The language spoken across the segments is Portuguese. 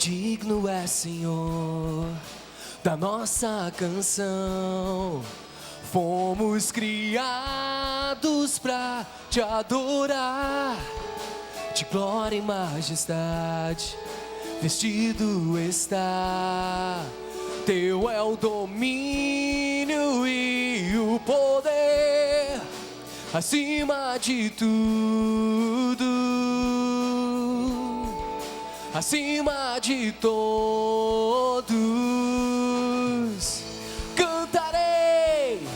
Digno é, Senhor, da nossa canção. Fomos criados pra te adorar, de glória e majestade, vestido está. Teu é o domínio e o poder, acima de tudo, acima de todos. Cantarei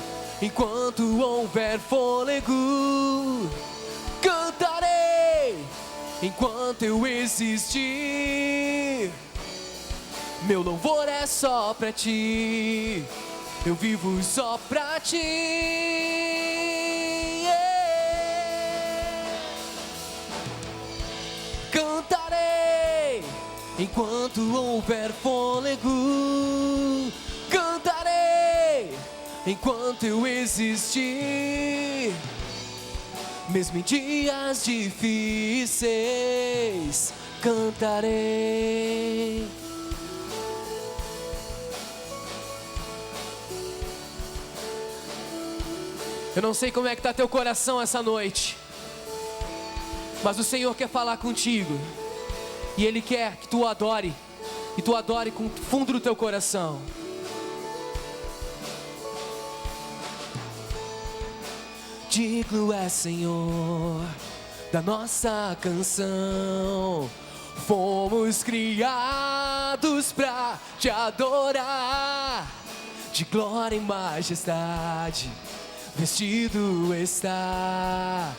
enquanto houver fôlego, cantarei enquanto eu existir. Meu louvor é só pra ti, eu vivo só pra ti. Cantarei enquanto houver fôlego, cantarei enquanto eu existir. Mesmo em dias difíceis, cantarei. Eu não sei como é que está teu coração essa noite, mas o Senhor quer falar contigo, e Ele quer que tu o adore, e tu adore com o fundo do teu coração. Digno é, Senhor, da nossa canção. Fomos criados pra te adorar, de glória e majestade, vestido está.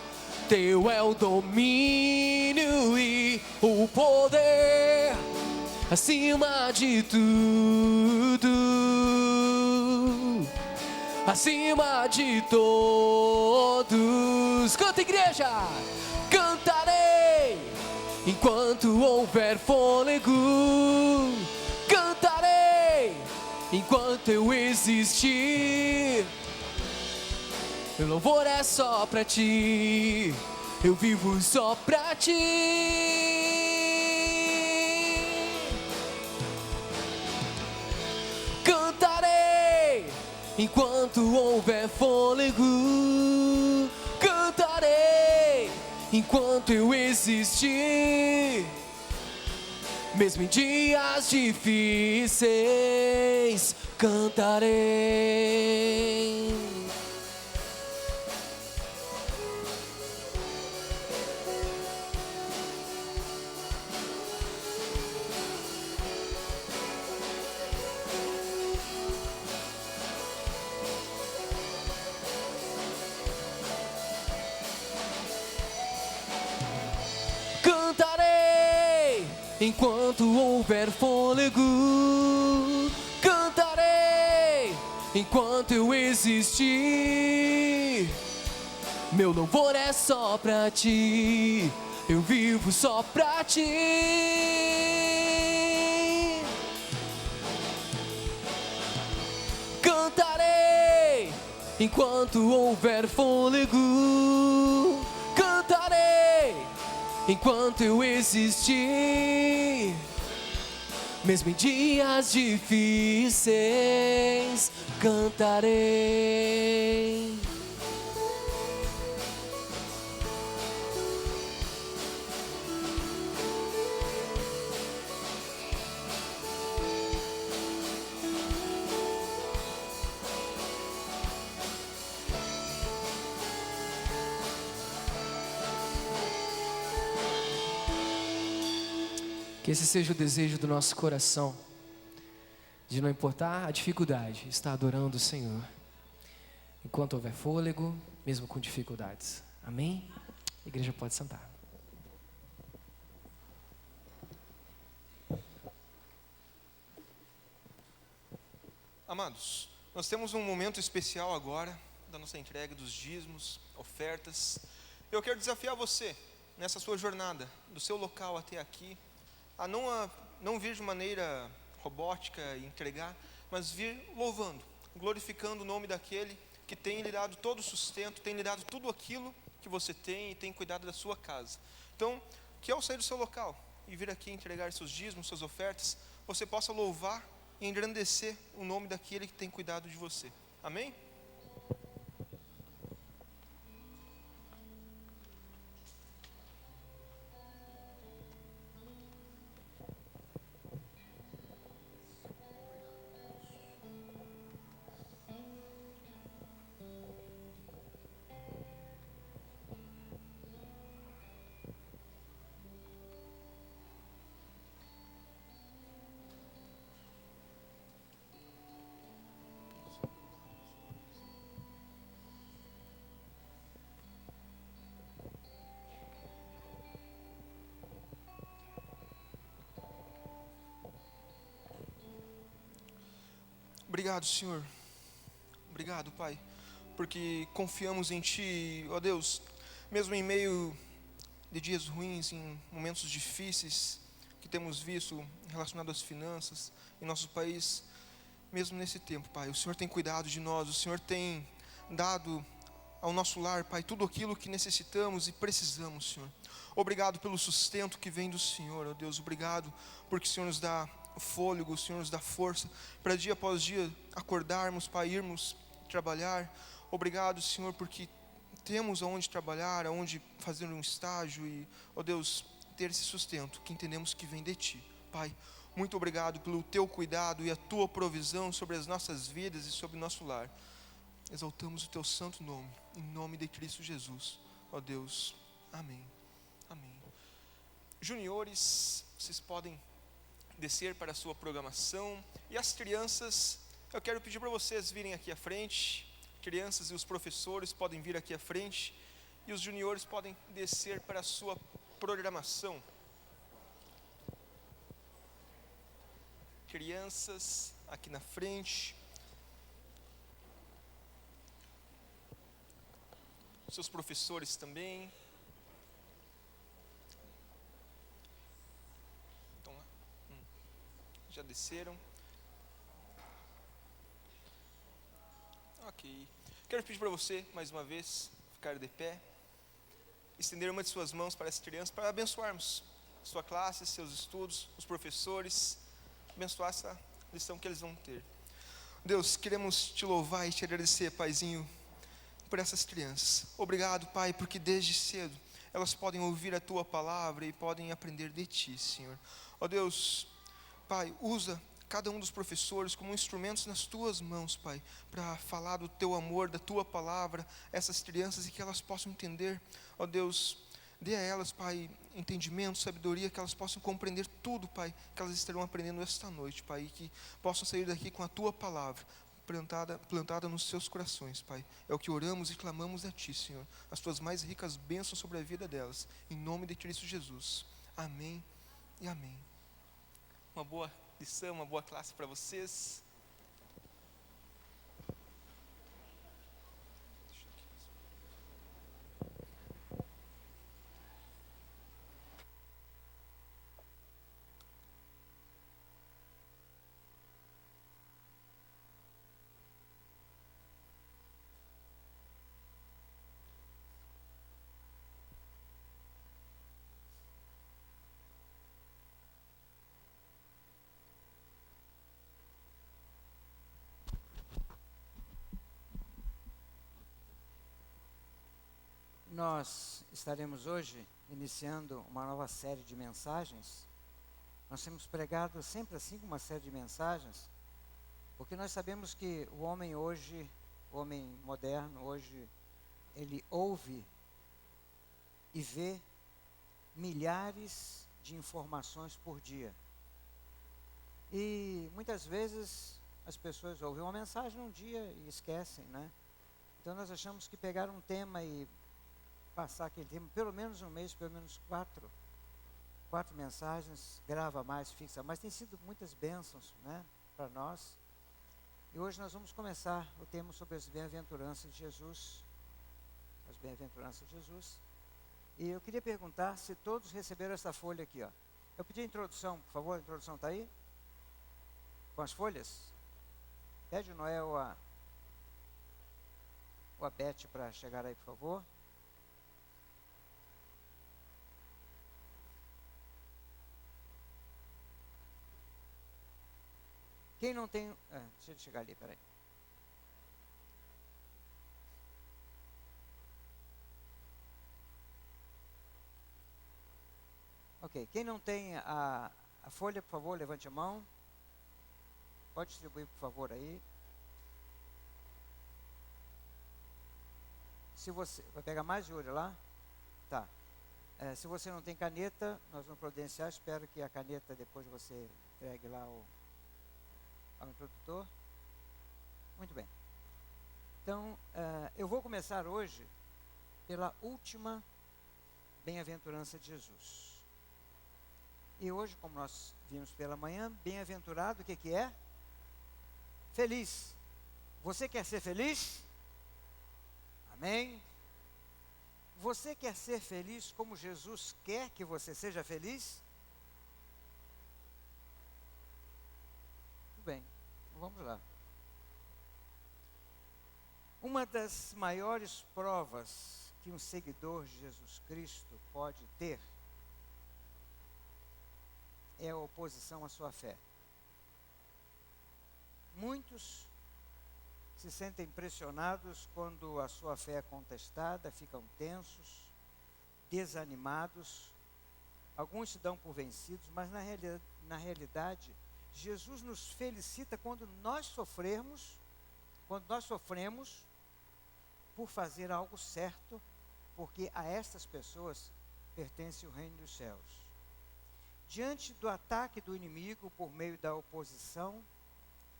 Teu é o domínio e o poder, acima de tudo, acima de todos. Canta, igreja! Cantarei enquanto houver fôlego, cantarei enquanto eu existir. Meu louvor é só pra ti, eu vivo só pra ti. Cantarei enquanto houver fôlego, cantarei enquanto eu existir. Mesmo em dias difíceis, cantarei. Cantarei enquanto houver fôlego, cantarei enquanto eu existir. Meu louvor é só pra ti, eu vivo só pra ti. Cantarei enquanto houver fôlego, cantarei enquanto eu existir. Mesmo em dias difíceis, cantarei. Que esse seja o desejo do nosso coração, de não importar a dificuldade, estar adorando o Senhor, enquanto houver fôlego, mesmo com dificuldades. Amém? A igreja pode sentar. Amados, nós temos um momento especial agora, da nossa entrega dos dízimos, ofertas. Eu quero desafiar você, nessa sua jornada, do seu local até aqui, a não vir de maneira robótica e entregar, mas vir louvando, glorificando o nome daquele que tem lhe dado todo o sustento, tem lhe dado tudo aquilo que você tem e tem cuidado da sua casa. Então, que ao sair do seu local, e vir aqui entregar seus dízimos, suas ofertas, você possa louvar e engrandecer o nome daquele que tem cuidado de você. Amém? Obrigado, Senhor. Obrigado, Pai, porque confiamos em Ti, ó Deus, mesmo em meio de dias ruins, em momentos difíceis que temos visto relacionados às finanças em nosso país, mesmo nesse tempo, Pai, o Senhor tem cuidado de nós, o Senhor tem dado ao nosso lar, Pai, tudo aquilo que necessitamos e precisamos, Senhor. Obrigado pelo sustento que vem do Senhor, ó Deus, obrigado porque o Senhor nos dá fôlego, o Senhor nos dá força para dia após dia acordarmos, Pai, irmos trabalhar. Obrigado, Senhor, porque temos aonde trabalhar, aonde fazer um estágio e, ó Deus, ter esse sustento que entendemos que vem de Ti. Pai, muito obrigado pelo Teu cuidado e a Tua provisão sobre as nossas vidas e sobre o nosso lar. Exaltamos o Teu santo nome, em nome de Cristo Jesus, ó Deus. Amém. Amém. Juniores, vocês podem descer para a sua programação. E as crianças, eu quero pedir para vocês virem aqui à frente. Crianças e os professores podem vir aqui à frente. E os juniores podem descer para a sua programação. Crianças aqui na frente. Seus professores também. Estão lá? Já desceram? Ok. Quero pedir para você, mais uma vez, ficar de pé. Estender uma de suas mãos para as crianças, para abençoarmos sua classe, seus estudos, os professores. Abençoar essa lição que eles vão ter. Deus, queremos Te louvar e Te agradecer, Paizinho, por essas crianças. Obrigado, Pai, porque desde cedo elas podem ouvir a Tua palavra e podem aprender de Ti, Senhor. Ó Deus, Pai, usa cada um dos professores como instrumentos nas Tuas mãos, Pai, para falar do Teu amor, da Tua palavra, essas crianças, e que elas possam entender. Ó Deus, dê a elas, Pai, entendimento, sabedoria, que elas possam compreender tudo, Pai, que elas estarão aprendendo esta noite, Pai, e que possam sair daqui com a Tua palavra plantada nos seus corações, Pai. É o que oramos e clamamos a Ti, Senhor. As Tuas mais ricas bênçãos sobre a vida delas. Em nome de Cristo Jesus. Amém e amém. Uma boa lição, uma boa classe para vocês. Nós estaremos hoje iniciando uma nova série de mensagens. Nós temos pregado sempre assim uma série de mensagens, porque nós sabemos que o homem hoje, o homem moderno hoje, ele ouve e vê milhares de informações por dia. E muitas vezes as pessoas ouvem uma mensagem um dia e esquecem, né? Então nós achamos que pegar um tema e passar aquele tema, pelo menos um mês, pelo menos quatro mensagens, grava mais, fixa mais, tem sido muitas bênçãos, né, para nós. E hoje nós vamos começar o tema sobre as bem-aventuranças de Jesus, as bem-aventuranças de Jesus. E eu queria perguntar se todos receberam essa folha aqui, ó. Eu pedi a introdução, por favor, a introdução está aí? Com as folhas? Pede o Noel ou a Beth para chegar aí, por favor. Quem não tem... deixa ele chegar ali, peraí. Ok, quem não tem a folha, por favor, levante a mão. Pode distribuir, por favor, aí. Se você... Vai pegar mais de olho lá? Tá. Se você não tem caneta, nós vamos providenciar. Espero que a caneta depois você entregue lá ao introdutor. Muito bem. Então, eu vou começar hoje pela última bem-aventurança de Jesus. E hoje, como nós vimos pela manhã, bem-aventurado, o que é? Feliz. Você quer ser feliz? Amém? Você quer ser feliz como Jesus quer que você seja feliz? Muito bem, vamos lá. Uma das maiores provas que um seguidor de Jesus Cristo pode ter é a oposição à sua fé. Muitos se sentem pressionados quando a sua fé é contestada, ficam tensos, desanimados. Alguns se dão por vencidos, mas na realidade, Jesus nos felicita quando nós sofremos por fazer algo certo, porque a estas pessoas pertence o reino dos céus. Diante do ataque do inimigo por meio da oposição,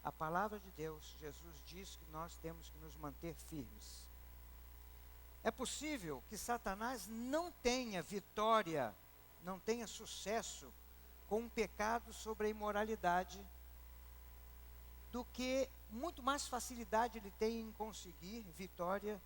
a palavra de Deus, Jesus diz que nós temos que nos manter firmes. É possível que Satanás não tenha vitória, não tenha sucesso com um pecado sobre a imoralidade, do que muito mais facilidade ele tem em conseguir vitória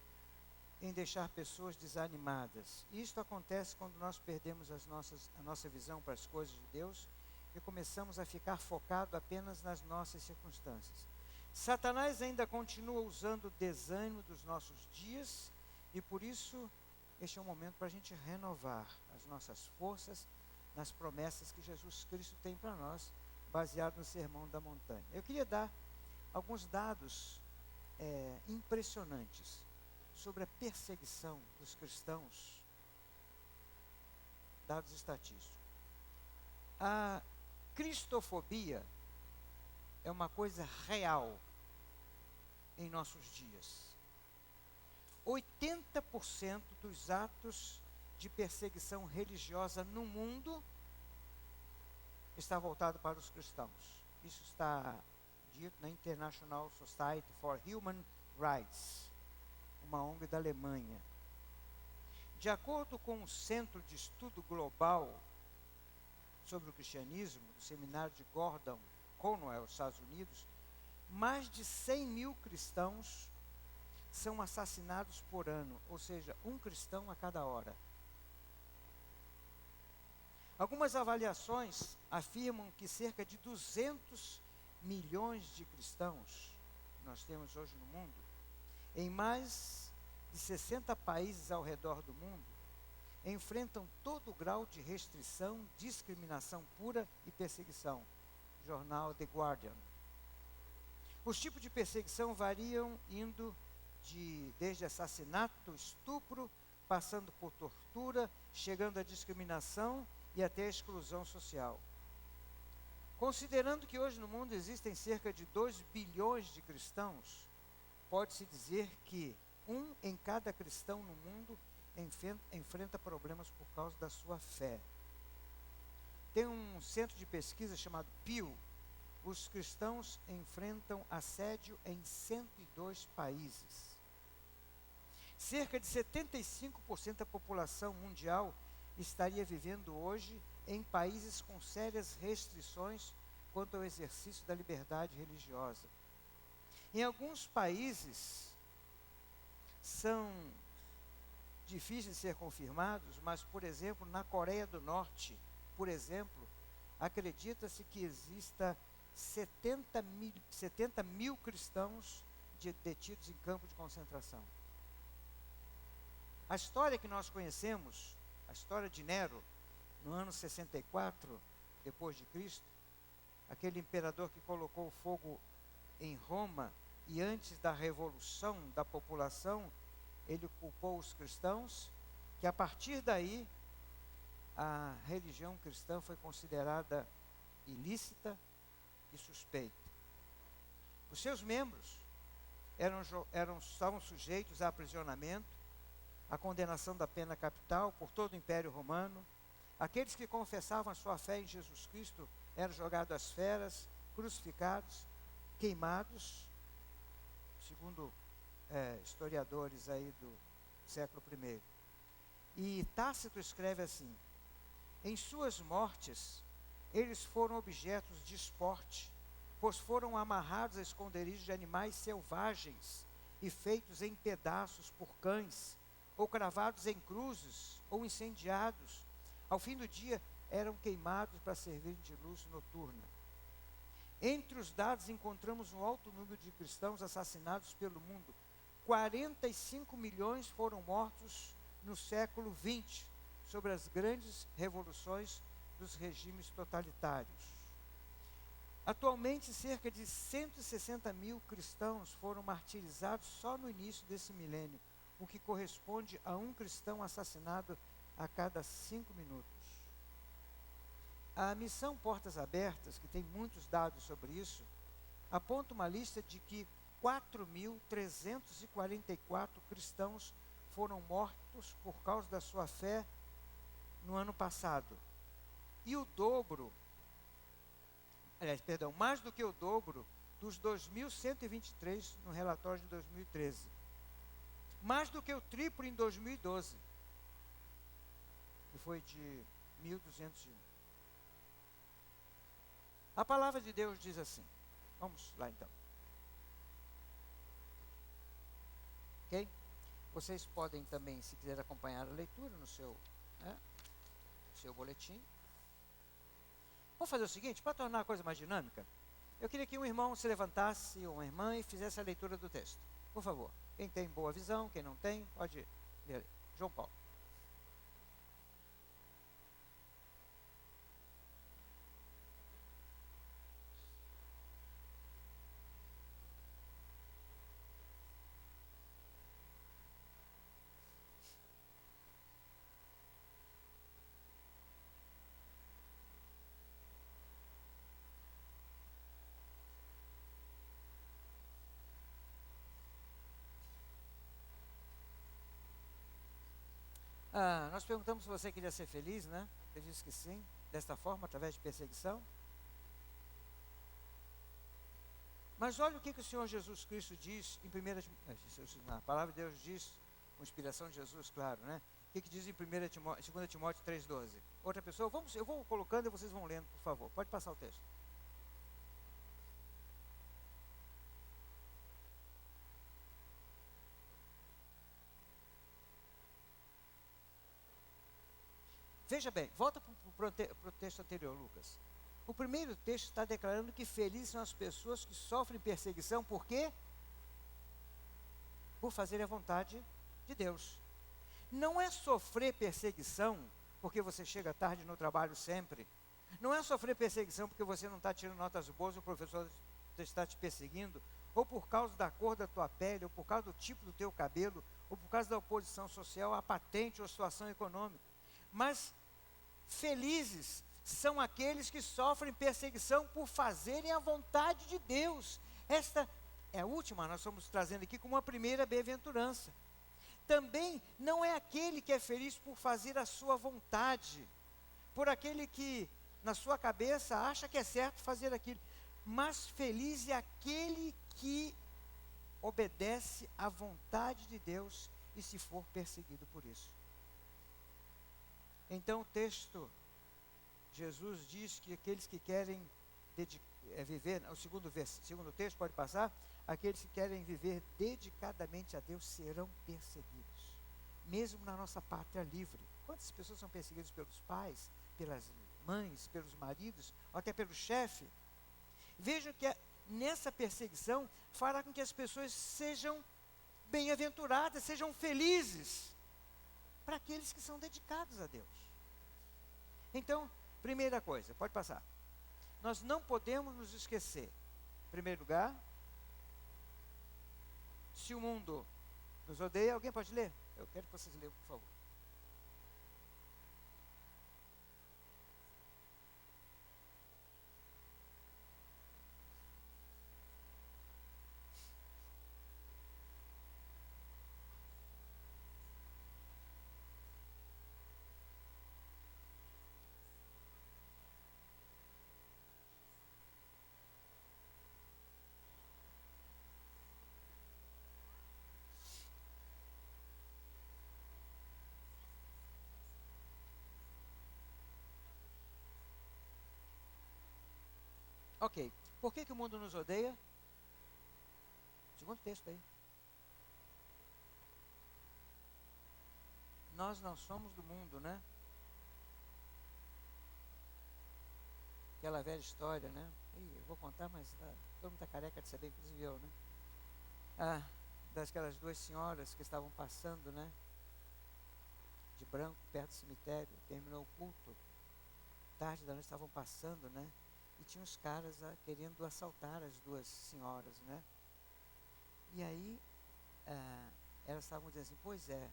em deixar pessoas desanimadas. Isto acontece quando nós perdemos a nossa visão para as coisas de Deus e começamos a ficar focado apenas nas nossas circunstâncias. Satanás ainda continua usando o desânimo dos nossos dias e por isso este é um momento para a gente renovar as nossas forças nas promessas que Jesus Cristo tem para nós, baseado no Sermão da Montanha. Eu queria dar alguns dados impressionantes sobre a perseguição dos cristãos, dados estatísticos. A cristofobia é uma coisa real em nossos dias. 80% dos atos de perseguição religiosa no mundo está voltado para os cristãos. Isso está dito na International Society for Human Rights, uma ONG da Alemanha. De acordo com o Centro de Estudo Global sobre o Cristianismo, do seminário de Gordon Conwell, Estados Unidos, mais de 100 mil cristãos são assassinados por ano, ou seja, um cristão a cada hora. Algumas avaliações afirmam que cerca de 200 milhões de cristãos nós temos hoje no mundo, em mais de 60 países ao redor do mundo, enfrentam todo grau de restrição, discriminação pura e perseguição. Jornal The Guardian. Os tipos de perseguição variam indo desde assassinato, estupro, passando por tortura, chegando à discriminação e até a exclusão social. Considerando que hoje no mundo existem cerca de 2 bilhões de cristãos, pode-se dizer que 1 em cada cristão no mundo enfrenta problemas por causa da sua fé. Tem um centro de pesquisa chamado Pew. Os cristãos enfrentam assédio em 102 países. Cerca de 75% da população mundial estaria vivendo hoje em países com sérias restrições quanto ao exercício da liberdade religiosa. Em alguns países são difíceis de ser confirmados, mas, por exemplo, na Coreia do Norte, por exemplo, acredita-se que exista 70 mil cristãos detidos em campo de concentração. A história que nós conhecemos, a história de Nero, no ano 64 depois de Cristo, aquele imperador que colocou o fogo em Roma, e antes da revolução da população, ele culpou os cristãos, que a partir daí, a religião cristã foi considerada ilícita e suspeita. Os seus membros estavam sujeitos a aprisionamento, a condenação da pena capital por todo o Império Romano. Aqueles que confessavam a sua fé em Jesus Cristo eram jogados às feras, crucificados, queimados, segundo historiadores aí do século I. E Tácito escreve assim: em suas mortes, eles foram objetos de esporte, pois foram amarrados a esconderijos de animais selvagens e feitos em pedaços por cães, ou cravados em cruzes, ou incendiados. Ao fim do dia, eram queimados para servir de luz noturna. Entre os dados, encontramos um alto número de cristãos assassinados pelo mundo. 45 milhões foram mortos no século XX, sobre as grandes revoluções dos regimes totalitários. Atualmente, cerca de 160 mil cristãos foram martirizados só no início desse milênio, o que corresponde a um cristão assassinado a cada 5 minutos. A missão Portas Abertas, que tem muitos dados sobre isso, aponta uma lista de que 4.344 cristãos foram mortos por causa da sua fé no ano passado. E o dobro, mais do que o dobro dos 2.123 no relatório de 2013. Mais do que o triplo em 2012, que foi de 1.201. A palavra de Deus diz assim. Vamos lá então. Ok? Vocês podem também, se quiser acompanhar a leitura no seu boletim. Vamos fazer o seguinte, para tornar a coisa mais dinâmica, eu queria que um irmão se levantasse, ou uma irmã, e fizesse a leitura do texto. Por favor. Quem tem boa visão, quem não tem, pode ler. João Paulo. Nós perguntamos se você queria ser feliz, né? Você disse que sim, desta forma, através de perseguição. Mas olha o que o Senhor Jesus Cristo diz em na palavra de Deus diz, com inspiração de Jesus, claro, né? O que diz em 2 Timóteo 3,12? Outra pessoa, eu vou colocando e vocês vão lendo, por favor. Pode passar o texto. Veja bem, volta para o texto anterior, Lucas. O primeiro texto está declarando que felizes são as pessoas que sofrem perseguição, por quê? Por fazerem a vontade de Deus. Não é sofrer perseguição porque você chega tarde no trabalho sempre. Não é sofrer perseguição porque você não está tirando notas boas, o professor está te perseguindo, ou por causa da cor da tua pele, ou por causa do tipo do teu cabelo, ou por causa da oposição social, a patente ou a situação econômica. Mas felizes são aqueles que sofrem perseguição por fazerem a vontade de Deus. Esta é a última, nós estamos trazendo aqui como uma primeira bem-aventurança. Também não é aquele que é feliz por fazer a sua vontade, por aquele que na sua cabeça acha que é certo fazer aquilo, mas feliz é aquele que obedece à vontade de Deus e se for perseguido por isso. Então o texto, Jesus diz que aqueles que querem viver, o segundo texto pode passar, aqueles que querem viver dedicadamente a Deus serão perseguidos, mesmo na nossa pátria livre. Quantas pessoas são perseguidas pelos pais, pelas mães, pelos maridos, ou até pelo chefe? Vejam que nessa perseguição fará com que as pessoas sejam bem-aventuradas, sejam felizes, para aqueles que são dedicados a Deus. Então, primeira coisa, pode passar. nós não podemos nos esquecer. Em primeiro lugar, se o mundo nos odeia, alguém pode ler? Eu quero que vocês leiam, por favor. Ok. Por que o mundo nos odeia? Segundo texto aí. Nós não somos do mundo, né? Aquela velha história, né? Eu vou contar, mas todo mundo está careca de saber, inclusive eu, né? Daquelas duas senhoras que estavam passando, né? De branco, perto do cemitério. Terminou o culto. Tarde da noite estavam passando, né? E tinha uns caras querendo assaltar as duas senhoras, né? E aí, elas estavam dizendo assim, pois é,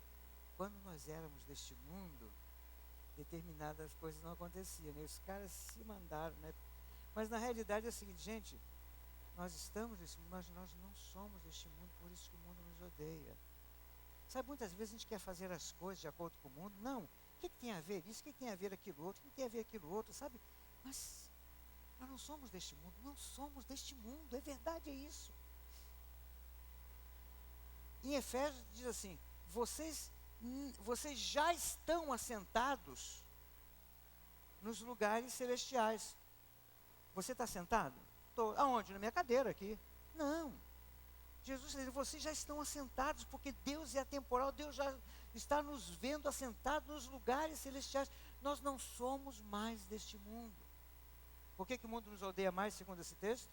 quando nós éramos deste mundo, determinadas coisas não aconteciam, né? Os caras se mandaram, né? Mas na realidade é o seguinte, gente, nós estamos nesse mundo, mas nós não somos deste mundo, por isso que o mundo nos odeia. Sabe, muitas vezes a gente quer fazer as coisas de acordo com o mundo. Não, o que tem a ver isso? O que tem a ver aquilo outro? O que tem a ver aquilo outro, sabe? Mas nós não somos deste mundo, não somos deste mundo, é verdade, é isso. Em Efésios diz assim, vocês já estão assentados nos lugares celestiais. Você está sentado? Estou. Aonde? Na minha cadeira aqui. Não. Jesus diz, vocês já estão assentados, porque Deus é atemporal, Deus já está nos vendo assentados nos lugares celestiais. Nós não somos mais deste mundo. Por que o mundo nos odeia mais, segundo esse texto?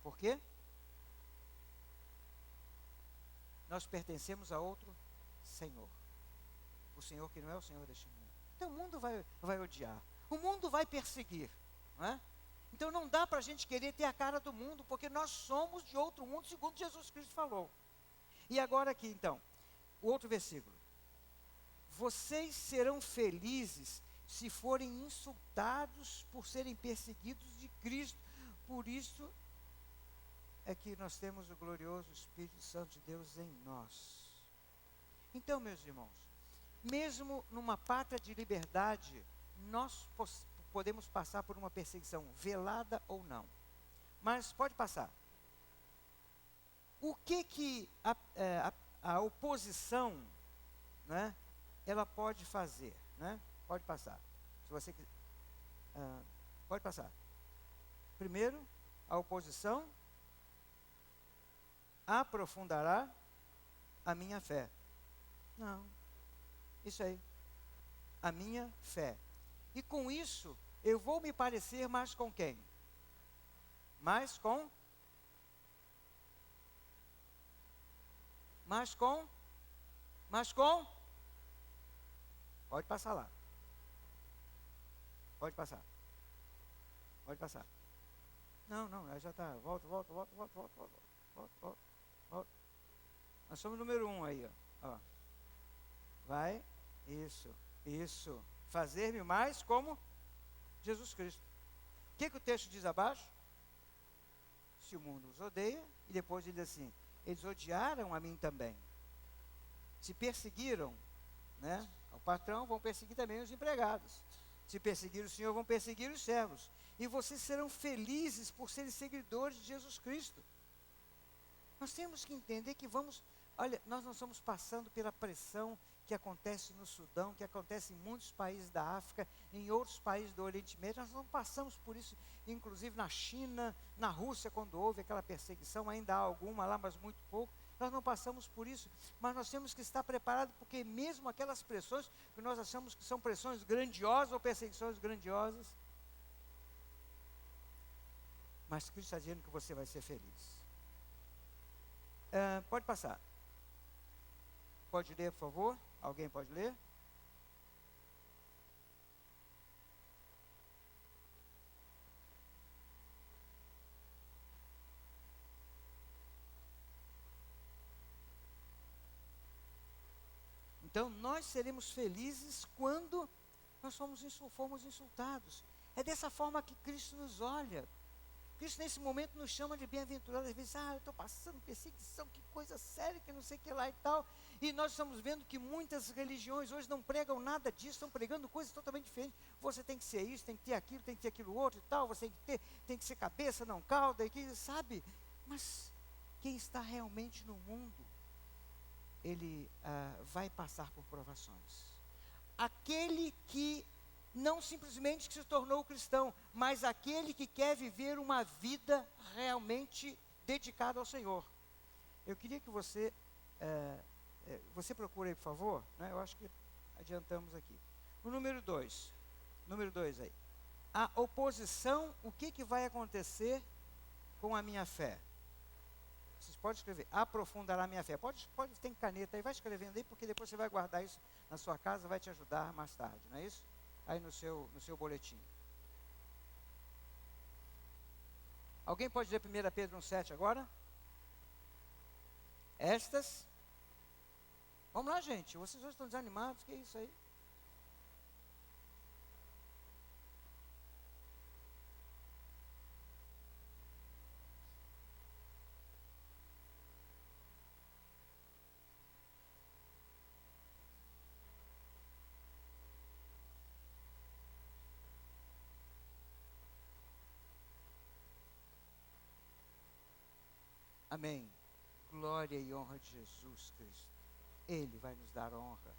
Por quê? Nós pertencemos a outro Senhor. O Senhor que não é o Senhor deste mundo. Então o mundo vai odiar. O mundo vai perseguir. Não é? Então não dá para a gente querer ter a cara do mundo, porque nós somos de outro mundo, segundo Jesus Cristo falou. E agora aqui então, o outro versículo. Vocês serão felizes se forem insultados por serem perseguidos de Cristo. Por isso é que nós temos o glorioso Espírito Santo de Deus em nós. Então, meus irmãos, mesmo numa pátria de liberdade, nós podemos passar por uma perseguição, velada ou não. Mas pode passar. O que a oposição, né, ela pode fazer? Né? Pode passar. Se você quiser, pode passar. Primeiro, a oposição aprofundará a minha fé. Não. Isso aí. A minha fé. E com isso, eu vou me parecer mais com quem? Mais com? Pode passar lá. Pode passar. Pode passar. Não, já está. Volta. Nós somos o número 1 aí, ó. Vai. Isso. Fazer-me mais como Jesus Cristo. O que o texto diz abaixo? Se o mundo os odeia, e depois ele diz assim, eles odiaram a mim também. Se perseguiram, né, o patrão, vão perseguir também os empregados. Se perseguir o Senhor, vão perseguir os servos. E vocês serão felizes por serem seguidores de Jesus Cristo. Nós temos que entender que olha, nós não estamos passando pela pressão que acontece no Sudão, que acontece em muitos países da África, em outros países do Oriente Médio. Nós não passamos por isso, inclusive na China, na Rússia, quando houve aquela perseguição, ainda há alguma lá, mas muito pouco. Nós não passamos por isso, mas nós temos que estar preparados, porque mesmo aquelas pressões que nós achamos que são pressões grandiosas ou perseguições grandiosas, mas Cristo está dizendo que você vai ser feliz. Pode passar. Pode ler, por favor? Alguém pode ler? Então, nós seremos felizes quando nós fomos insultados. É dessa forma que Cristo nos olha. Cristo, nesse momento, nos chama de bem-aventurados. Às vezes, eu estou passando perseguição, que coisa séria, que não sei o que lá e tal. E nós estamos vendo que muitas religiões hoje não pregam nada disso, estão pregando coisas totalmente diferentes. Você tem que ser isso, tem que ter aquilo, tem que ter aquilo outro e tal. Você tem que ser cabeça, não cauda, sabe? Mas quem está realmente no mundo, ele vai passar por provações. Aquele que não simplesmente que se tornou cristão, mas aquele que quer viver uma vida realmente dedicada ao Senhor. Eu queria que você procure aí, por favor, né? Eu acho que adiantamos aqui. O número 2 aí. A oposição, o que vai acontecer com a minha fé? Vocês podem escrever, aprofundará a minha fé. Pode, tem caneta aí, vai escrevendo aí, porque depois você vai guardar isso na sua casa, vai te ajudar mais tarde, não é isso? Aí no seu boletim. Alguém pode ler 1 Pedro 1,7 agora? Estas. Vamos lá, gente, vocês hoje estão desanimados, que é isso aí? Amém. Glória e honra de Jesus Cristo. Ele vai nos dar honra.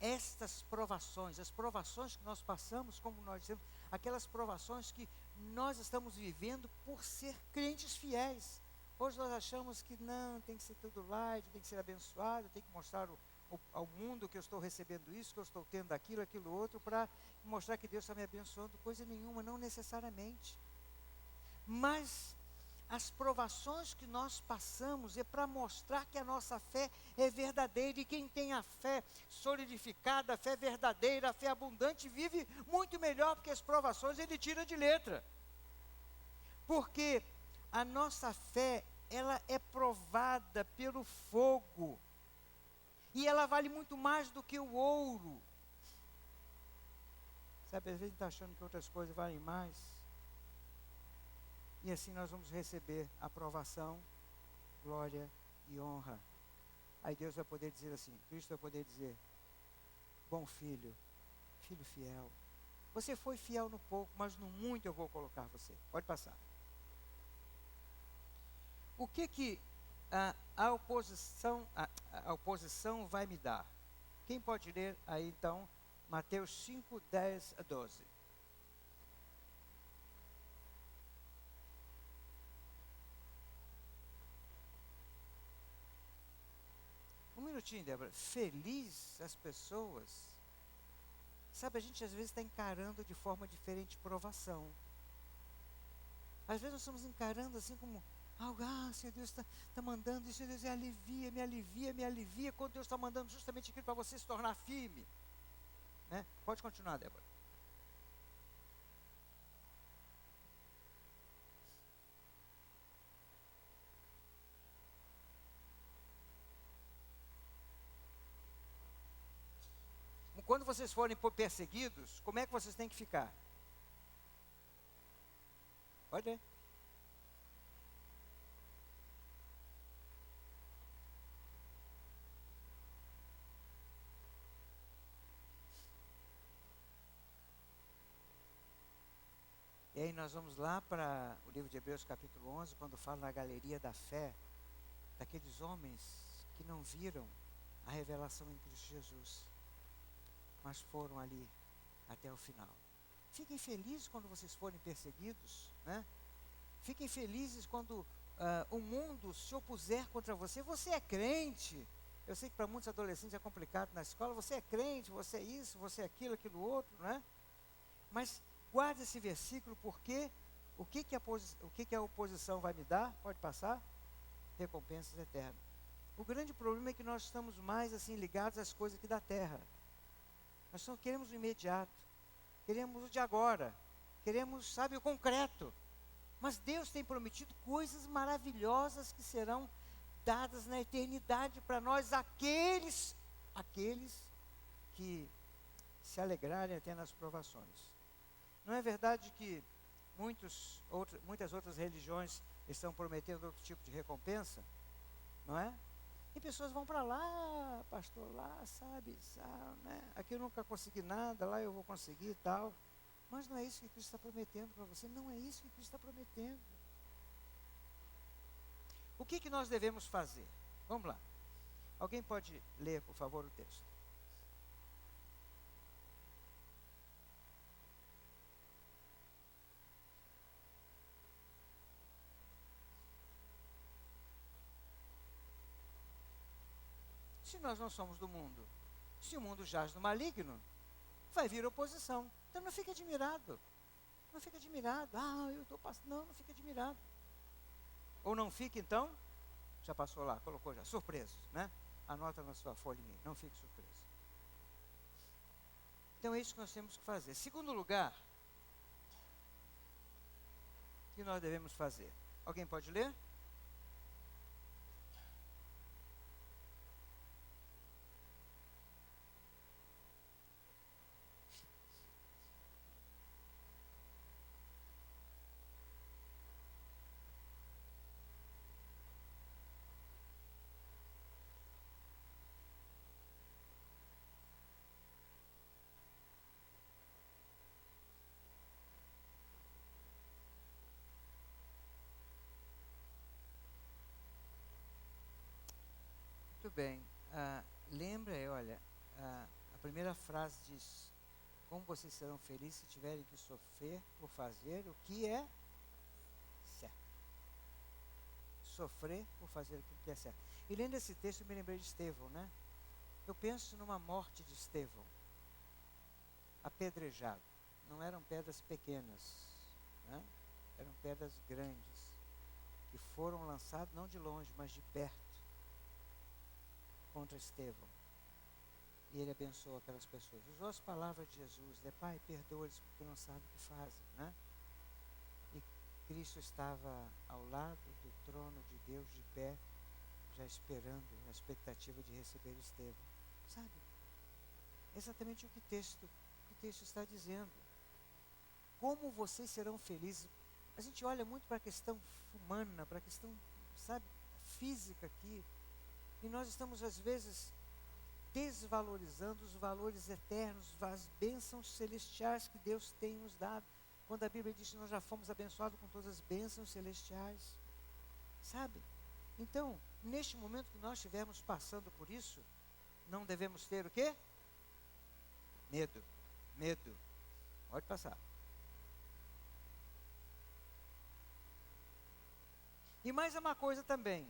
Estas provações, as provações que nós passamos, como nós dizemos, aquelas provações que nós estamos vivendo por ser crentes fiéis. Hoje nós achamos que não, tem que ser tudo light, tem que ser abençoado, tem que mostrar ao mundo que eu estou recebendo isso, que eu estou tendo aquilo outro, para mostrar que Deus está me abençoando. Coisa nenhuma, não necessariamente. Mas as provações que nós passamos é para mostrar que a nossa fé é verdadeira, e quem tem a fé solidificada, a fé verdadeira, a fé abundante, vive muito melhor, porque as provações ele tira de letra. Porque a nossa fé, ela é provada pelo fogo, e ela vale muito mais do que o ouro. Sabe, às vezes a gente está achando que outras coisas valem mais. E assim nós vamos receber aprovação, glória e honra. Aí Deus vai poder dizer assim, Cristo vai poder dizer, bom filho, filho fiel, você foi fiel no pouco, mas no muito eu vou colocar você. Pode passar. O que a oposição vai me dar? Quem pode ler aí então, Mateus 5, 10 a 12. Um minutinho, Débora. Feliz as pessoas. Sabe, a gente às vezes está encarando de forma diferente provação. Às vezes nós estamos encarando assim como, Senhor Deus está mandando isso, Deus me alivia, quando Deus está mandando justamente aquilo para você se tornar firme. Né? Pode continuar, Débora. Quando vocês forem perseguidos, como é que vocês têm que ficar? Pode ler. E aí nós vamos lá para o livro de Hebreus capítulo 11, quando fala na galeria da fé, daqueles homens que não viram a revelação em Cristo Jesus, mas foram ali até o final. Fiquem felizes quando vocês forem perseguidos, né? Fiquem felizes quando o mundo se opuser contra você. Você é crente. Eu sei que para muitos adolescentes é complicado na escola. Você é crente, você é isso, você é aquilo outro, né? Mas guarde esse versículo, porque o que a oposição vai me dar? Pode passar? recompensas eternas. O grande problema é que nós estamos mais assim ligados às coisas aqui da terra. Nós só queremos o imediato, queremos o de agora, queremos, sabe, o concreto. Mas Deus tem prometido coisas maravilhosas que serão dadas na eternidade para nós, aqueles que se alegrarem até nas provações. Não é verdade que muitas outras religiões estão prometendo outro tipo de recompensa? Não é? E pessoas vão para lá, pastor, lá, sabe, né? Aqui eu nunca consegui nada, lá eu vou conseguir e tal. Mas não é isso que Cristo está prometendo para você, não é isso que Cristo está prometendo. O que nós devemos fazer? Vamos lá. Alguém pode ler, por favor, o texto? Se nós não somos do mundo, se o mundo jaz no maligno, vai vir oposição. Então não fique admirado. Não fique admirado. Eu estou passando. Não fique admirado. Ou não fique, então, já passou lá, colocou já, surpreso, né? Anota na sua folhinha, não fique surpreso. Então é isso que nós temos que fazer. Segundo lugar, o que nós devemos fazer? Alguém pode ler? Muito bem. Lembra, olha, a primeira frase diz: como vocês serão felizes se tiverem que sofrer por fazer o que é certo. Sofrer por fazer aquilo que é certo. E lendo esse texto, eu me lembrei de Estevão, né? Eu penso numa morte de Estevão, apedrejado. Não eram pedras pequenas, né? Eram pedras grandes, que foram lançadas não de longe, mas de perto, contra Estevão. E ele abençoou aquelas pessoas. Usou as palavras de Jesus, né? Pai, perdoa-lhes porque não sabem o que fazem, né? E Cristo estava ao lado do trono de Deus de pé, já esperando, na expectativa de receber Estevão. Sabe? Exatamente o que o texto está dizendo. Como vocês serão felizes? A gente olha muito para a questão humana, para a questão, sabe, física aqui. E nós estamos, às vezes, desvalorizando os valores eternos, as bênçãos celestiais que Deus tem nos dado. Quando a Bíblia diz que nós já fomos abençoados com todas as bênçãos celestiais. Sabe? Então, neste momento que nós estivermos passando por isso, não devemos ter o quê? Medo. Medo. Pode passar. E mais uma coisa também.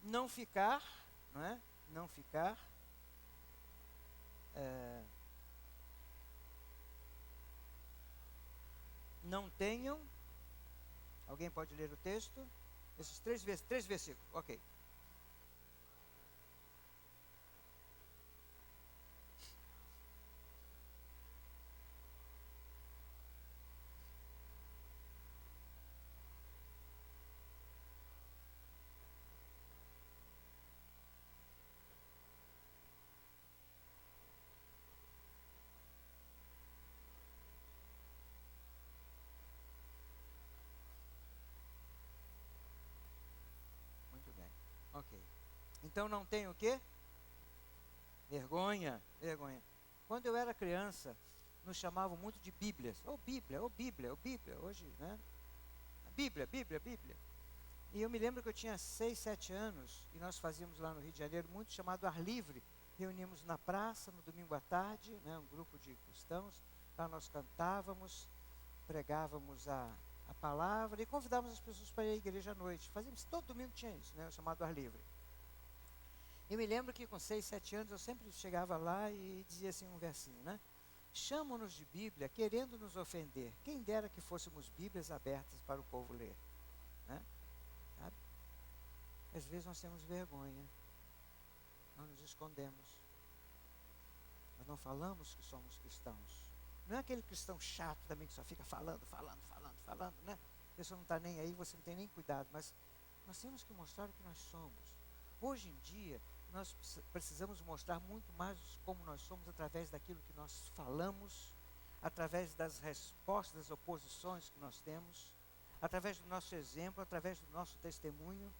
Não ficar, não é? Não ficar não tenham. Alguém pode ler o texto? Esses três versículos, ok. Muito bem, ok. Então não tem o quê? Vergonha, vergonha. Quando eu era criança, nos chamavam muito de Bíblias. Bíblia, Bíblia, Bíblia. Hoje, né? Bíblia, Bíblia, Bíblia. E eu me lembro que eu tinha 6, 7 anos, e nós fazíamos lá no Rio de Janeiro muito chamado Ar Livre. Reuníamos na praça, no domingo à tarde, né, um grupo de cristãos. Lá nós cantávamos, pregávamos a palavra e convidávamos as pessoas para ir à igreja à noite. Fazíamos, todo domingo tinha isso, né, chamado Ar Livre. Eu me lembro que com 6, 7 anos eu sempre chegava lá e dizia assim um versinho, né? Chamam-nos de Bíblia querendo nos ofender. Quem dera que fôssemos Bíblias abertas para o povo ler. Né? Sabe? Às vezes nós temos vergonha, nós nos escondemos, nós não falamos que somos cristãos. Não é aquele cristão chato também que só fica falando, né? A pessoa não está nem aí, você não tem nem cuidado, mas nós temos que mostrar o que nós somos. Hoje em dia, nós precisamos mostrar muito mais como nós somos através daquilo que nós falamos, através das respostas, das oposições que nós temos, através do nosso exemplo, através do nosso testemunho.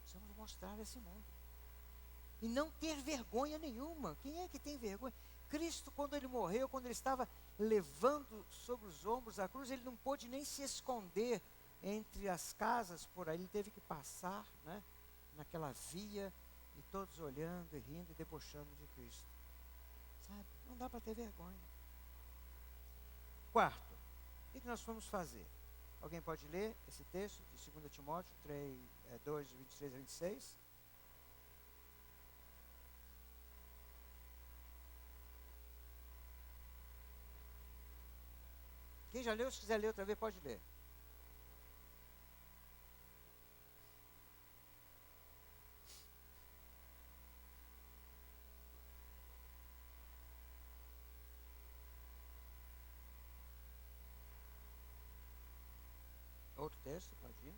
Precisamos mostrar esse mundo. E não ter vergonha nenhuma. Quem é que tem vergonha? Cristo, quando ele morreu, quando ele estava levando sobre os ombros a cruz, ele não pôde nem se esconder entre as casas por aí. Ele teve que passar, né, naquela via, e todos olhando e rindo e debochando de Cristo. Sabe? Não dá para ter vergonha. Quarto, o que nós vamos fazer? Alguém pode ler esse texto de 2 Timóteo 2, 23 a 26? Quem já leu, se quiser ler outra vez, pode ler. Outro texto, pode ir.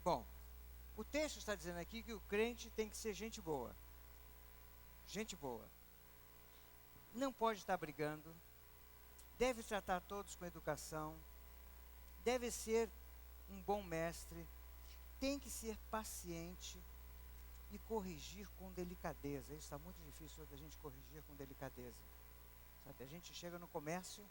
Bom, o texto está dizendo aqui que o crente tem que ser gente boa. Gente boa. Não pode estar brigando. Deve tratar todos com educação. Deve ser um bom mestre. Tem que ser paciente e corrigir com delicadeza. Isso está muito difícil da gente corrigir com delicadeza. Sabe, a gente chega no comércio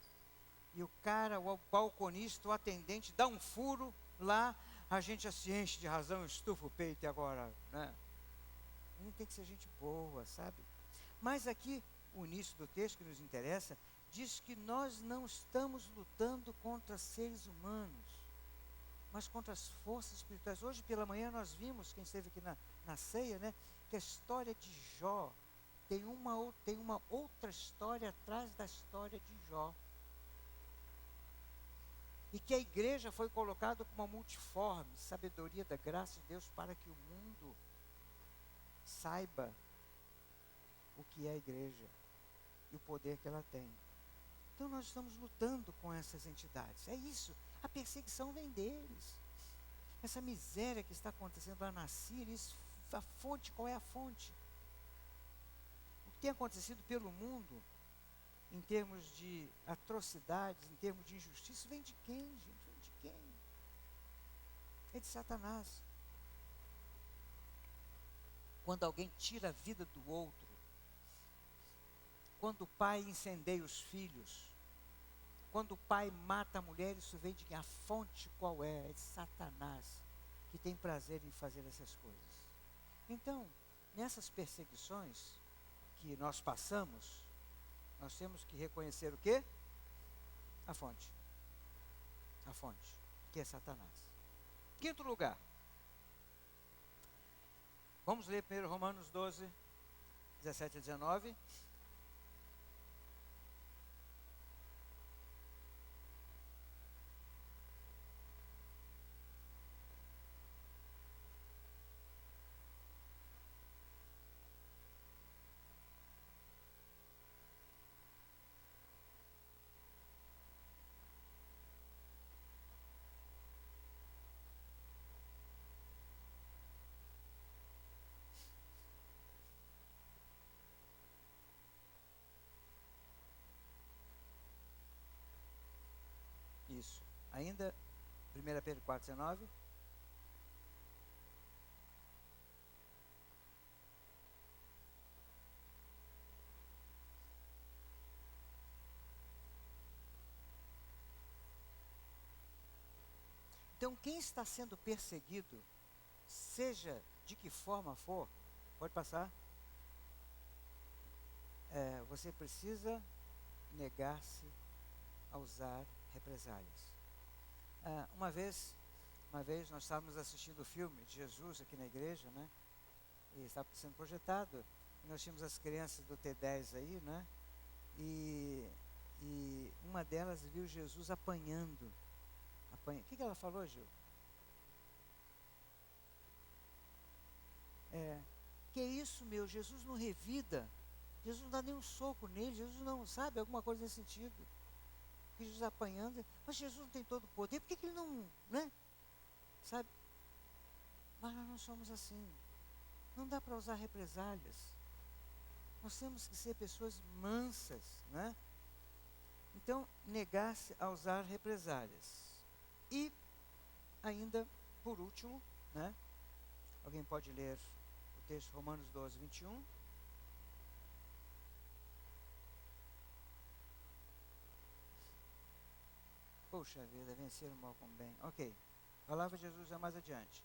e o cara, o balconista, o atendente dá um furo lá, a gente já se enche de razão, estufa o peito e agora, né? A gente tem que ser gente boa, sabe? Mas aqui, o início do texto que nos interessa, diz que nós não estamos lutando contra seres humanos, mas contra as forças espirituais. Hoje pela manhã nós vimos, quem esteve aqui na ceia, né, que a história de Jó tem uma outra história atrás da história de Jó. E que a igreja foi colocada como uma multiforme sabedoria da graça de Deus para que o mundo saiba o que é a igreja e o poder que ela tem. Então nós estamos lutando com essas entidades. É isso, a perseguição vem deles. Essa miséria que está acontecendo lá na Síria, a fonte, qual é a fonte? O que tem acontecido pelo mundo, em termos de atrocidades, em termos de injustiça, vem de quem, gente? Vem de quem? É de Satanás. Quando alguém tira a vida do outro, quando o pai incendeia os filhos, quando o pai mata a mulher, isso vem de quem? A fonte qual é? É de Satanás, que tem prazer em fazer essas coisas. Então, nessas perseguições que nós passamos, nós temos que reconhecer o quê? A fonte. A fonte, que é Satanás. Quinto lugar. Vamos ler primeiro Romanos 12, 17 a 19. Isso. Ainda, 1 Pedro 4, 19. Então, quem está sendo perseguido, seja de que forma for, pode passar, você precisa negar-se a usar represálias. Uma vez nós estávamos assistindo o filme de Jesus aqui na igreja, né? E estava sendo projetado, e nós tínhamos as crianças do T10 aí, né? E uma delas viu Jesus apanhando. O que ela falou, Gil? Que isso, meu? Jesus não revida. Jesus não dá nem um soco nele. Jesus não, sabe? Alguma coisa nesse sentido. Que Jesus apanhando. Mas Jesus não tem todo o poder. Por que ele não, né? Sabe? Mas nós não somos assim. Não dá para usar represálias. Nós temos que ser pessoas mansas, né? Então, negar-se a usar represálias. E ainda, por último, né? Alguém pode ler o texto Romanos 12, 21. Poxa vida, vencer o mal com o bem. Ok. A palavra de Jesus é mais adiante.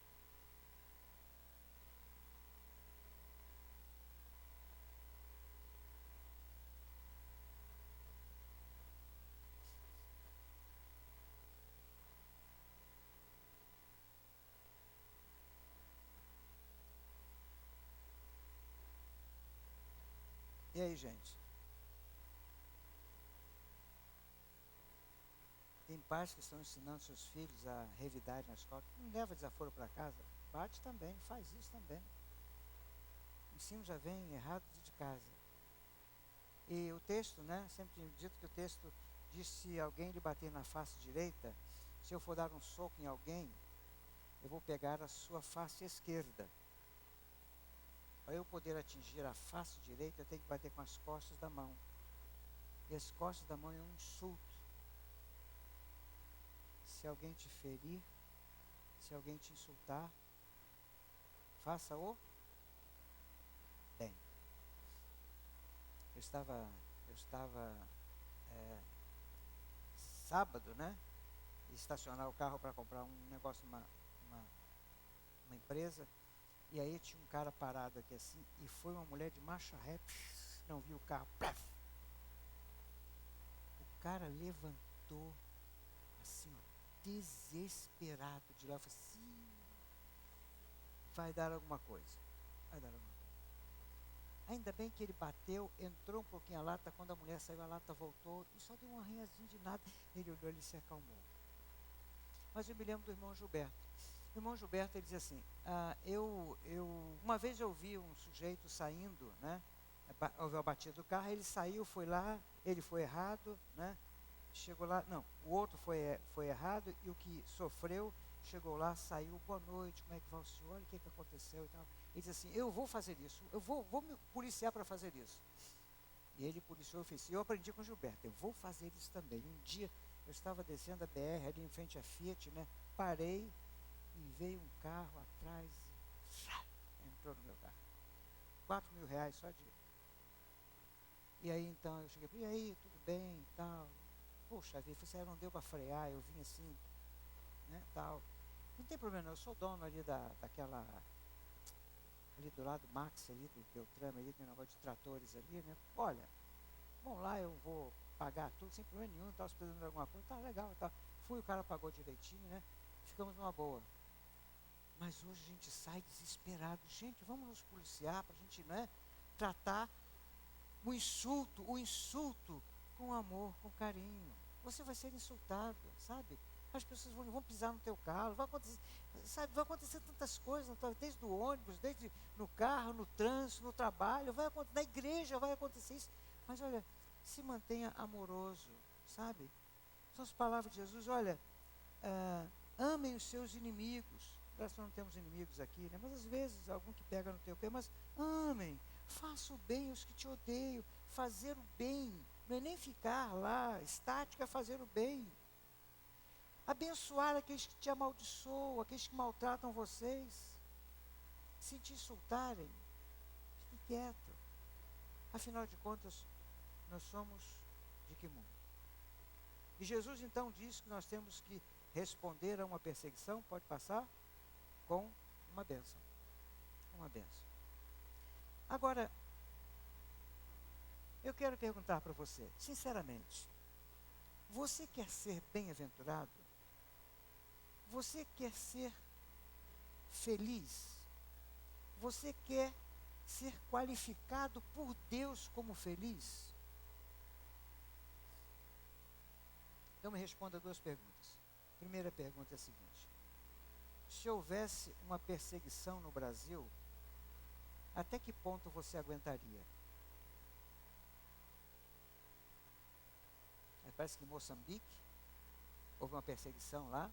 E aí, gente? Tem pais que estão ensinando seus filhos a revidade na escola. Não leva desaforo para casa. Bate também, faz isso também. O ensino já vem errado de casa. E o texto, né? Sempre dito que o texto diz: se alguém lhe bater na face direita, se eu for dar um soco em alguém, eu vou pegar a sua face esquerda. Para eu poder atingir a face direita, eu tenho que bater com as costas da mão. E as costas da mão é um insulto. Se alguém te ferir, se alguém te insultar, faça-o bem. Eu estava sábado, né? Estacionar o carro para comprar um negócio numa empresa. E aí tinha um cara parado aqui assim, e foi uma mulher de marcha ré, não viu o carro. O cara levantou assim, ó, desesperado de lá. Eu falei assim, vai dar alguma coisa. Vai dar alguma coisa. Ainda bem que ele bateu, entrou um pouquinho a lata, quando a mulher saiu, a lata voltou, e só deu um arranhazinho de nada. Ele olhou, ele se acalmou. Mas eu me lembro do irmão Gilberto. O irmão Gilberto, ele dizia assim, uma vez eu vi um sujeito saindo, né? Houve a batida do carro, ele saiu, foi lá, ele foi errado, né? Chegou lá, não, o outro foi errado, e o que sofreu, chegou lá, saiu, boa noite, como é que vai o senhor, o que aconteceu e tal. Ele disse assim, eu vou fazer isso, eu vou me policiar para fazer isso. E ele policiou e fez. Eu aprendi com o Gilberto, eu vou fazer isso também. Um dia, eu estava descendo a BR ali em frente à Fiat, né? Parei, e veio um carro atrás, entrou no meu carro. R$4.000 só de... E aí então eu cheguei, e aí, tudo bem e tal. Poxa vida, você não deu para frear, eu vim assim, né, tal. Não tem problema não, eu sou dono ali daquela, ali do lado do Max, ali do Beltrame, ali tem um negócio de tratores ali, né. Olha, vamos lá, eu vou pagar tudo, sem problema nenhum, estava precisando de alguma coisa, tá legal, tá. Fui, o cara pagou direitinho, né, ficamos numa boa. Mas hoje a gente sai desesperado. Gente, vamos nos policiar para a gente, né, tratar o insulto com amor, com carinho. Você vai ser insultado, sabe? As pessoas vão pisar no teu carro, vai acontecer tantas coisas, desde o ônibus, desde no carro, no trânsito, no trabalho, na igreja vai acontecer isso. Mas olha, se mantenha amoroso, sabe? São as palavras de Jesus, olha, amem os seus inimigos. Nós não temos inimigos aqui, né? Mas às vezes algum que pega no teu pé, mas amem, faça o bem aos que te odeiam. Fazer o bem, não é nem ficar lá estático, é fazer o bem. Abençoar aqueles que te amaldiçoam, aqueles que maltratam vocês. Se te insultarem, fique quieto. Afinal de contas, nós somos de que mundo? E Jesus então diz que nós temos que responder a uma perseguição pode passar com uma bênção. Uma bênção. Agora, eu quero perguntar para você, sinceramente, você quer ser bem-aventurado? Você quer ser feliz? Você quer ser qualificado por Deus como feliz? Então me responda duas perguntas. Primeira pergunta é a seguinte: se houvesse uma perseguição no Brasil, até que ponto você aguentaria? Parece que em Moçambique houve uma perseguição lá,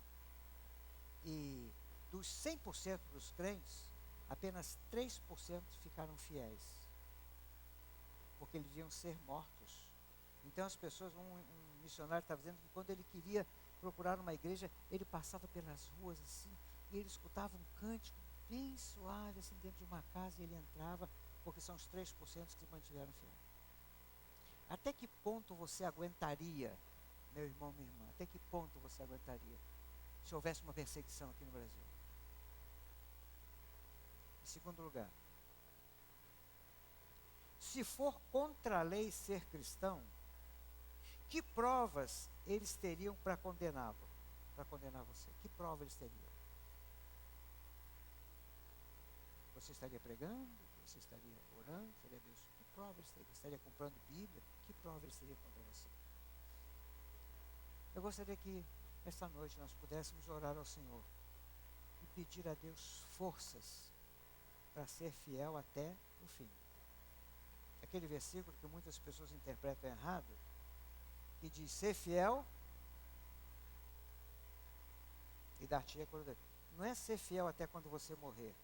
e dos 100% dos crentes, apenas 3% ficaram fiéis, porque eles iam ser mortos. Então as pessoas, um missionário estava dizendo que quando ele queria procurar uma igreja, ele passava pelas ruas assim, e ele escutava um cântico bem suave, assim, dentro de uma casa, e ele entrava, porque são os 3% que se mantiveram fiéis. Até que ponto você aguentaria, meu irmão, minha irmã, até que ponto você aguentaria, se houvesse uma perseguição aqui no Brasil? Em segundo lugar, se for contra a lei ser cristão, que provas eles teriam para condená-lo, para condenar você? Que prova eles teriam? Você estaria pregando? Você estaria orando? Estaria abençoando? Que prova eles teriam? Estaria comprando Bíblia? Que prova eles teriam contra você? Eu gostaria que esta noite nós pudéssemos orar ao Senhor e pedir a Deus forças para ser fiel até o fim. Aquele versículo que muitas pessoas interpretam errado, que diz: ser fiel e dar-te a coroa. Não é ser fiel até quando você morrer,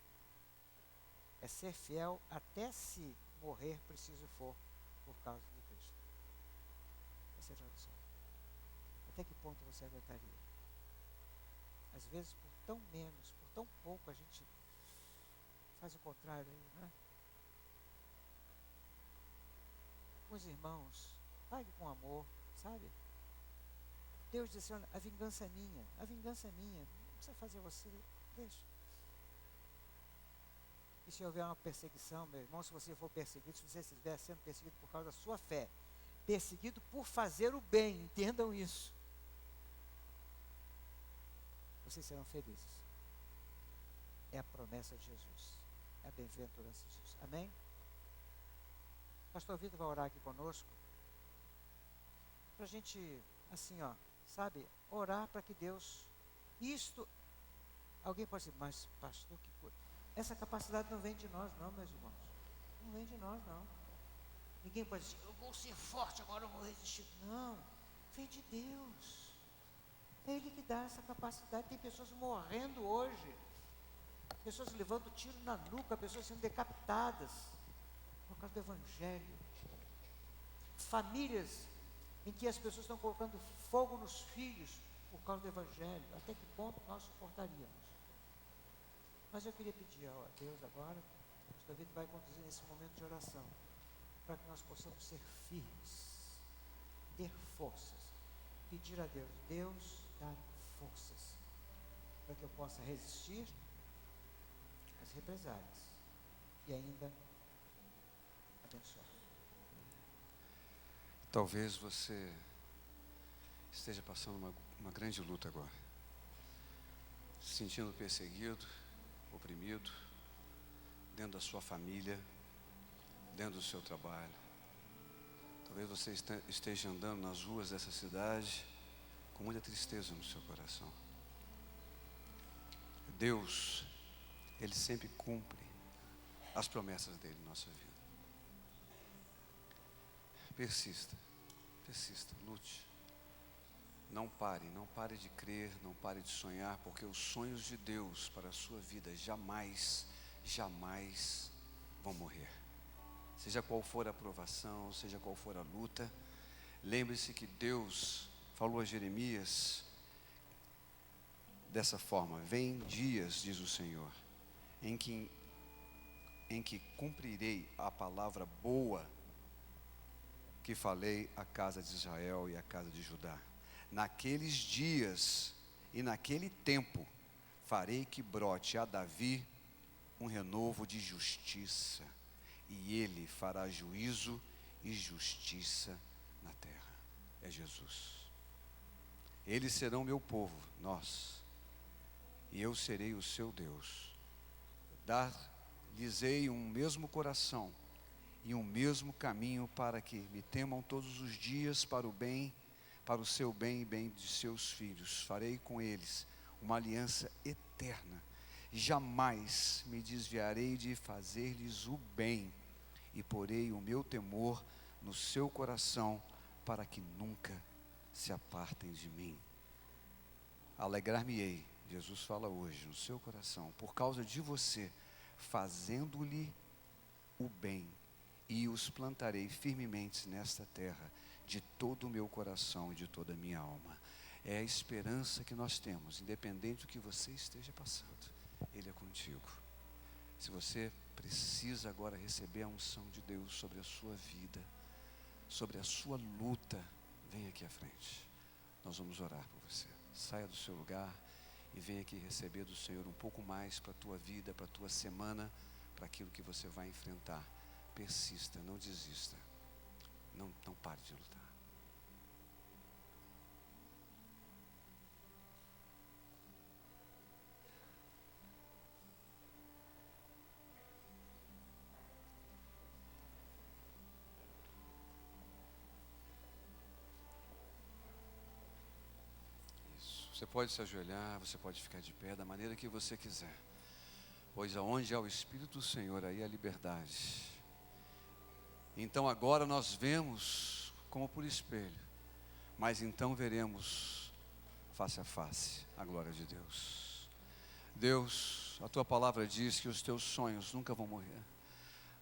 é ser fiel até se morrer preciso for por causa de Cristo. Essa é a tradução. Até que ponto você aguentaria? Às vezes, por tão menos, por tão pouco, a gente faz o contrário aí, né? Com os irmãos, pague com amor, sabe? Deus disse: olha, a vingança é minha, a vingança é minha, não precisa fazer você, deixa. E se houver uma perseguição, meu irmão, se você for perseguido, se você estiver sendo perseguido por causa da sua fé, perseguido por fazer o bem, entendam isso, vocês serão felizes. É a promessa de Jesus, é a bem-aventurança de Jesus. Amém? Pastor Vitor vai orar aqui conosco, para a gente, assim, ó, sabe, orar para que Deus, isto, alguém pode dizer: mas pastor, que coisa, essa capacidade não vem de nós não, meus irmãos, não vem de nós não. Ninguém pode dizer: eu vou ser forte agora, eu vou resistir. Não, vem de Deus. É Ele que dá essa capacidade. Tem pessoas morrendo hoje, pessoas levando tiro na nuca, pessoas sendo decapitadas por causa do Evangelho. Famílias em que as pessoas estão colocando fogo nos filhos por causa do Evangelho. Até que ponto nós suportaríamos? Mas eu queria pedir a Deus agora, o pastor Vitor vai conduzir nesse momento de oração, para que nós possamos ser firmes, ter forças, pedir a Deus, Deus, dar forças, para que eu possa resistir às represálias e ainda abençoar. Talvez você esteja passando uma grande luta agora, se sentindo perseguido, oprimido, dentro da sua família, dentro do seu trabalho. Talvez você esteja andando nas ruas dessa cidade com muita tristeza no seu coração. Deus, Ele sempre cumpre as promessas dele em nossa vida. Persista, persista, lute. Não pare de crer, não pare de sonhar, porque os sonhos de Deus para a sua vida jamais vão morrer. Seja qual for a provação, seja qual for a luta, lembre-se que Deus falou a Jeremias dessa forma: vem dias, diz o Senhor, em que cumprirei a palavra boa que falei à casa de Israel e à casa de Judá. Naqueles dias e naquele tempo farei que brote a Davi um renovo de justiça, e ele fará juízo e justiça na terra. É Jesus. Eles serão meu povo, nós, e eu serei o seu Deus. Dar-lhes-ei um mesmo coração e um mesmo caminho, para que me temam todos os dias para o bem, para o seu bem e bem de seus filhos. Farei com eles uma aliança eterna, jamais me desviarei de fazer-lhes o bem, e porei o meu temor no seu coração, para que nunca se apartem de mim. Alegrar-me-ei, Jesus fala hoje, no seu coração, por causa de você, fazendo-lhe o bem, e os plantarei firmemente nesta terra, de todo o meu coração e de toda a minha alma. É a esperança que nós temos, independente do que você esteja passando, Ele é contigo. Se você precisa agora receber a unção de Deus sobre a sua vida, sobre a sua luta, vem aqui à frente. Nós vamos orar por você. Saia do seu lugar e venha aqui receber do Senhor um pouco mais para a tua vida, para a tua semana, para aquilo que você vai enfrentar. Persista, não desista, não pare de lutar. Isso. Você pode se ajoelhar, você pode ficar de pé da maneira que você quiser, pois aonde há o Espírito do Senhor, aí há liberdade. Então agora nós vemos como por espelho, mas então veremos face a face a glória de Deus. Deus, a tua palavra diz que os teus sonhos nunca vão morrer.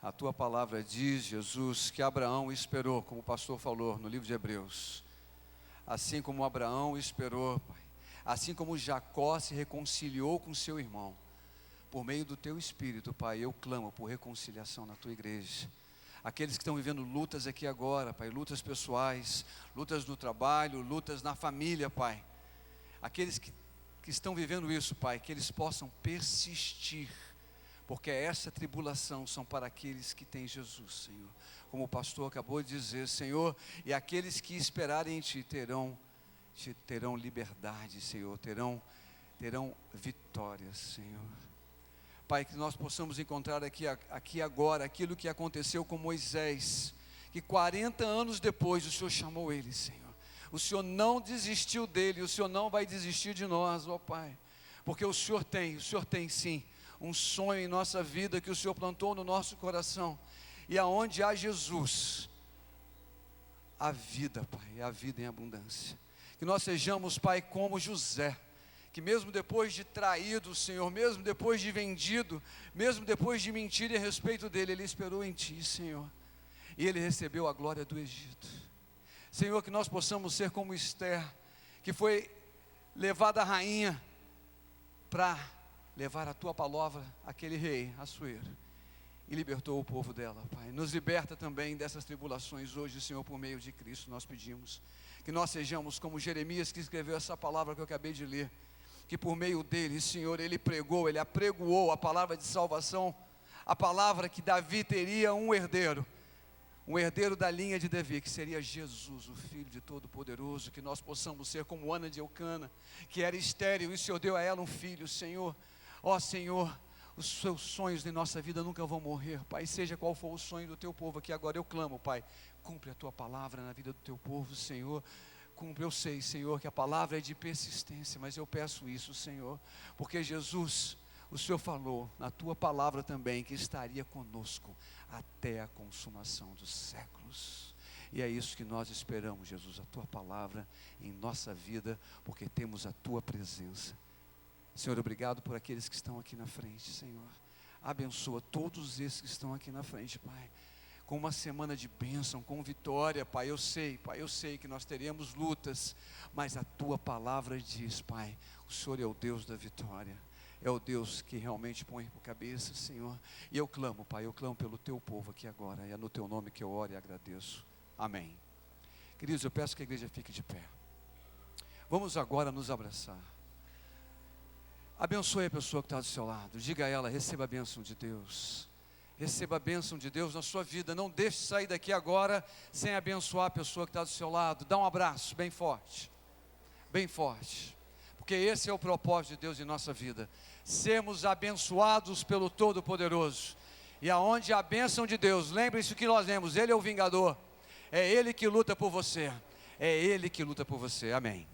A tua palavra diz, Jesus, que Abraão esperou, como o pastor falou no livro de Hebreus. Assim como Abraão esperou, Pai, assim como Jacó se reconciliou com seu irmão, por meio do teu Espírito, Pai, eu clamo por reconciliação na tua igreja. Aqueles que estão vivendo lutas aqui agora, Pai, lutas pessoais, lutas no trabalho, lutas na família, Pai. Aqueles que estão vivendo isso, Pai, que eles possam persistir, porque essa tribulação são para aqueles que têm Jesus, Senhor. Como o pastor acabou de dizer, Senhor, e aqueles que esperarem em Ti terão liberdade, Senhor, terão vitórias, Senhor. Pai, que nós possamos encontrar aqui agora aquilo que aconteceu com Moisés, que 40 anos depois o Senhor chamou ele, Senhor. O Senhor não desistiu dele, o Senhor não vai desistir de nós, ó Pai, porque o Senhor tem sim um sonho em nossa vida que o Senhor plantou no nosso coração, e aonde há Jesus, a vida, Pai, a vida em abundância. Que nós sejamos, Pai, como José, que mesmo depois de traído, Senhor, mesmo depois de vendido, mesmo depois de mentir a respeito dele, ele esperou em Ti, Senhor, e ele recebeu a glória do Egito. Senhor, que nós possamos ser como Esther, que foi levada a rainha para levar a Tua palavra àquele rei, Assuero, e libertou o povo dela, Pai. Nos liberta também dessas tribulações hoje, Senhor, por meio de Cristo, nós pedimos. Que nós sejamos como Jeremias, que escreveu essa palavra que eu acabei de ler, que por meio dele, Senhor, ele apregoou a palavra de salvação, a palavra que Davi teria um herdeiro da linha de Davi, que seria Jesus, o Filho de Todo-Poderoso. Que nós possamos ser como Ana de Elcana, que era estéril, e o Senhor deu a ela um filho, Senhor. Ó Senhor, os seus sonhos em nossa vida nunca vão morrer, Pai, seja qual for o sonho do Teu povo aqui agora, eu clamo, Pai, cumpre a Tua palavra na vida do Teu povo, Senhor. Cumpre, eu sei, Senhor, que a palavra é de persistência, mas eu peço isso, Senhor, porque Jesus, o Senhor falou na Tua palavra também, que estaria conosco até a consumação dos séculos, e é isso que nós esperamos, Jesus, a Tua palavra em nossa vida, porque temos a Tua presença. Senhor, obrigado por aqueles que estão aqui na frente, Senhor, abençoa todos esses que estão aqui na frente, Pai, com uma semana de bênção, com vitória, Pai, eu sei que nós teremos lutas, mas a Tua palavra diz, Pai, o Senhor é o Deus da vitória, é o Deus que realmente põe por cabeça, Senhor, e eu clamo, Pai, eu clamo pelo Teu povo aqui agora, e é no Teu nome que eu oro e agradeço, amém. Queridos, eu peço que a igreja fique de pé, vamos agora nos abraçar, Abençoe a pessoa que está do seu lado. Diga a ela: receba a bênção de Deus. Receba a bênção de Deus na sua vida. Não deixe sair daqui agora sem abençoar a pessoa que está do seu lado. Dá um abraço bem forte. Bem forte. Porque esse é o propósito de Deus em nossa vida. Sermos abençoados pelo Todo-Poderoso. E aonde a bênção de Deus, lembre-se o que nós lemos, Ele é o vingador. É Ele que luta por você. É Ele que luta por você. Amém.